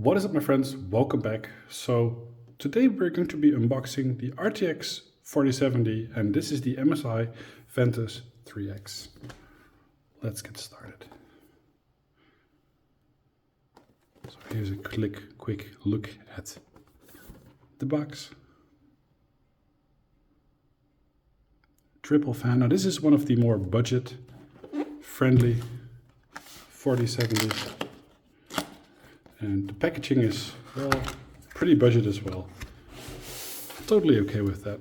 What is up, my friends? Welcome back. So today we're going to be unboxing the RTX 4070 and this is the MSI Ventus 3X. Let's get started. So here's a quick look at the box. Triple fan. Now this is one of the more budget friendly 4070s. And the packaging is, well, pretty budget as well. Totally okay with that.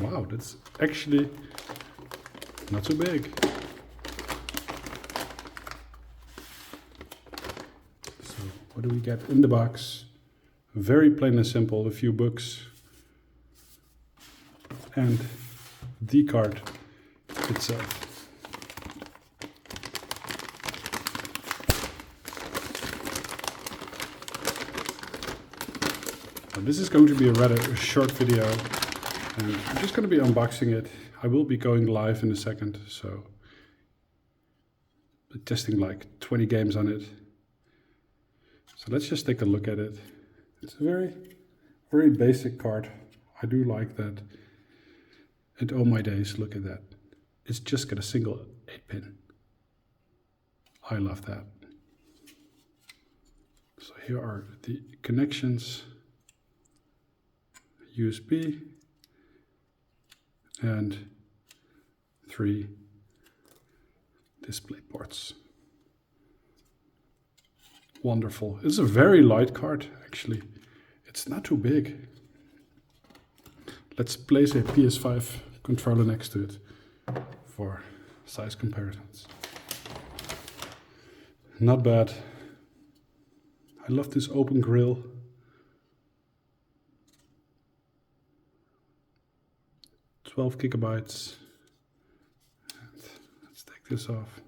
Wow, that's actually not so big. So what do we get in the box? Very plain and simple, a few books and the card itself. Now, this is going to be a rather short video and I'm just going to be unboxing it. I will be going live in a second, so testing like 20 games on it. So let's just take a look at it. It's a very basic card. I do like that. And oh my days, look at that. It's just got a single 8-pin. I love that. So here are the connections. USB and 3 display ports. Wonderful. It's a very light card, actually. It's not too big. Let's place a PS5 controller next to it for size comparisons. Not bad. I love this open grille. $12 gigabytes. And let's take this off.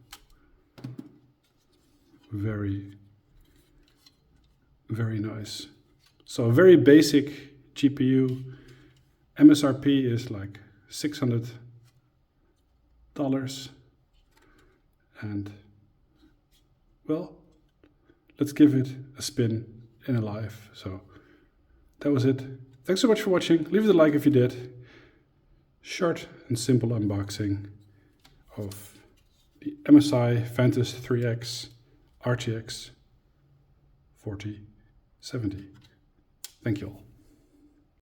Very nice. So a very basic GPU. MSRP is like $600. And well, let's give it a spin in a live. So that was it. Thanks so much for watching. Leave it a like if you did. Short and simple unboxing of the MSI Ventus 3X RTX 4070. Thank you all.